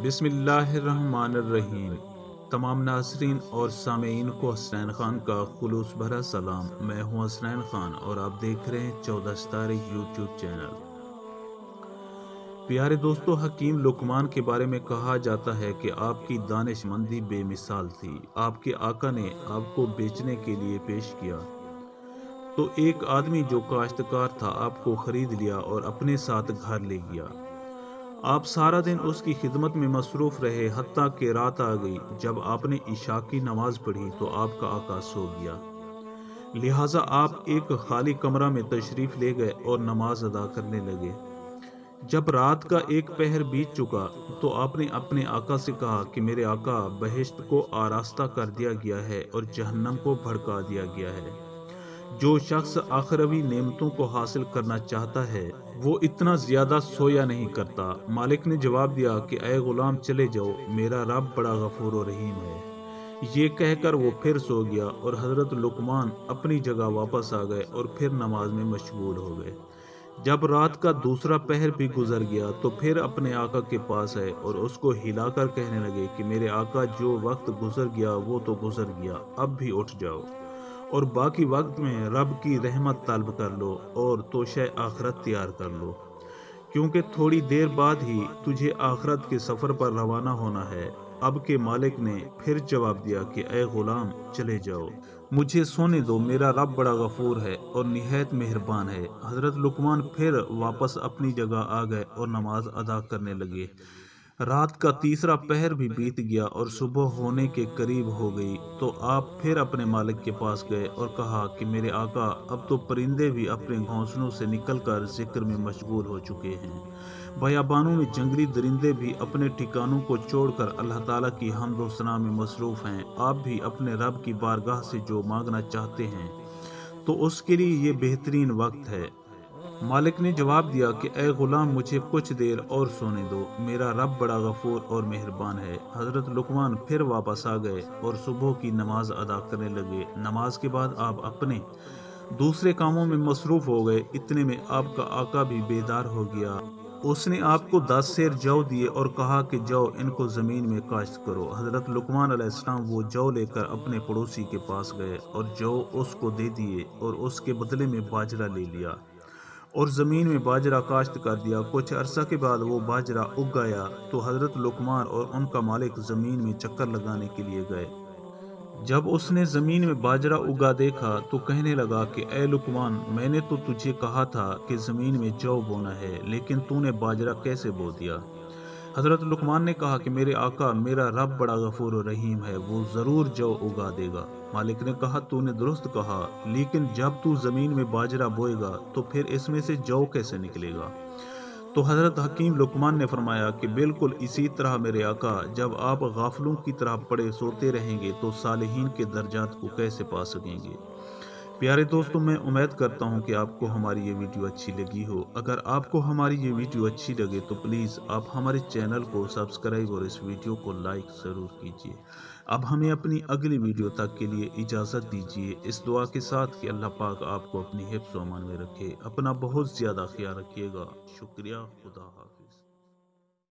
بسم اللہ الرحمن الرحیم۔ تمام ناظرین اور سامعین کو حسنین خان کا خلوص بھرا سلام۔ میں ہوں حسنین خان اور آپ دیکھ رہے ہیں 14 ستارے یوٹیوب چینل۔ پیارے دوستو، حکیم لقمان کے بارے میں کہا جاتا ہے کہ آپ کی دانش مندی بے مثال تھی۔ آپ کے آقا نے آپ کو بیچنے کے لیے پیش کیا تو ایک آدمی جو کاشتکار تھا آپ کو خرید لیا اور اپنے ساتھ گھر لے گیا۔ آپ سارا دن اس کی خدمت میں مصروف رہے، حتیٰ کہ رات آ گئی۔ جب آپ نے عشاء کی نماز پڑھی تو آپ کا آقا سو گیا، لہٰذا آپ ایک خالی کمرہ میں تشریف لے گئے اور نماز ادا کرنے لگے۔ جب رات کا ایک پہر بیت چکا تو آپ نے اپنے آقا سے کہا کہ میرے آقا، بہشت کو آراستہ کر دیا گیا ہے اور جہنم کو بھڑکا دیا گیا ہے۔ جو شخص آخروی نعمتوں کو حاصل کرنا چاہتا ہے وہ اتنا زیادہ سویا نہیں کرتا۔ مالک نے جواب دیا کہ اے غلام، چلے جاؤ، میرا رب بڑا غفور و رحیم ہے۔ یہ کہہ کر وہ پھر سو گیا اور حضرت لقمان اپنی جگہ واپس آ گئے اور پھر نماز میں مشغول ہو گئے۔ جب رات کا دوسرا پہر بھی گزر گیا تو پھر اپنے آقا کے پاس آئے اور اس کو ہلا کر کہنے لگے کہ میرے آقا، جو وقت گزر گیا وہ تو گزر گیا، اب بھی اٹھ جاؤ اور باقی وقت میں رب کی رحمت طلب کر لو اور توشہ آخرت تیار کر لو، کیونکہ تھوڑی دیر بعد ہی تجھے آخرت کے سفر پر روانہ ہونا ہے۔ اب کے مالک نے پھر جواب دیا کہ اے غلام، چلے جاؤ، مجھے سونے دو، میرا رب بڑا غفور ہے اور نہایت مہربان ہے۔ حضرت لقمان پھر واپس اپنی جگہ آ گئے اور نماز ادا کرنے لگے۔ رات کا تیسرا پہر بھی بیت گیا اور صبح ہونے کے قریب ہو گئی تو آپ پھر اپنے مالک کے پاس گئے اور کہا کہ میرے آقا، اب تو پرندے بھی اپنے گھونسلوں سے نکل کر ذکر میں مشغول ہو چکے ہیں۔ بیابانوں میں جنگلی درندے بھی اپنے ٹھکانوں کو چھوڑ کر اللہ تعالیٰ کی حمد و ثنا میں مصروف ہیں۔ آپ بھی اپنے رب کی بارگاہ سے جو مانگنا چاہتے ہیں تو اس کے لیے یہ بہترین وقت ہے۔ مالک نے جواب دیا کہ اے غلام، مجھے کچھ دیر اور سونے دو، میرا رب بڑا غفور اور مہربان ہے۔ حضرت لقمان پھر واپس آ گئے اور صبح کی نماز ادا کرنے لگے۔ نماز کے بعد آپ اپنے دوسرے کاموں میں مصروف ہو گئے۔ اتنے میں آپ کا آقا بھی بیدار ہو گیا۔ اس نے آپ کو 10 سیر جو دیے اور کہا کہ جاؤ، ان کو زمین میں کاشت کرو۔ حضرت لقمان علیہ السلام وہ جو لے کر اپنے پڑوسی کے پاس گئے اور جو اس کو دے دیے اور اس کے بدلے میں باجرہ لے لیا اور زمین میں باجرہ کاشت کر دیا۔ کچھ عرصہ کے بعد وہ باجرہ اگ گیا تو حضرت لقمان اور ان کا مالک زمین میں چکر لگانے کے لیے گئے۔ جب اس نے زمین میں باجرہ اگا دیکھا تو کہنے لگا کہ اے لقمان، میں نے تو تجھے کہا تھا کہ زمین میں جو بونا ہے، لیکن تو نے باجرہ کیسے بو دیا؟ حضرت لقمان نے کہا کہ میرے آقا، میرا رب بڑا غفور و رحیم ہے، وہ ضرور جو اگا دے گا۔ مالک نے کہا تو نے درست کہا، لیکن جب تو زمین میں باجرہ بوئے گا تو پھر اس میں سے جو کیسے نکلے گا؟ تو حضرت حکیم لقمان نے فرمایا کہ بالکل اسی طرح میرے آقا، جب آپ غافلوں کی طرح پڑے سوتے رہیں گے تو صالحین کے درجات کو کیسے پا سکیں گے؟ پیارے دوستوں، میں امید کرتا ہوں کہ آپ کو ہماری یہ ویڈیو اچھی لگی ہو۔ اگر آپ کو ہماری یہ ویڈیو اچھی لگے تو پلیز آپ ہمارے چینل کو سبسکرائب اور اس ویڈیو کو لائک ضرور کیجیے۔ اب ہمیں اپنی اگلی ویڈیو تک کے لیے اجازت دیجیے، اس دعا کے ساتھ کہ اللہ پاک آپ کو اپنی حفظ و امان میں رکھے۔ اپنا بہت زیادہ خیال رکھیے گا۔ شکریہ۔ خدا حافظ۔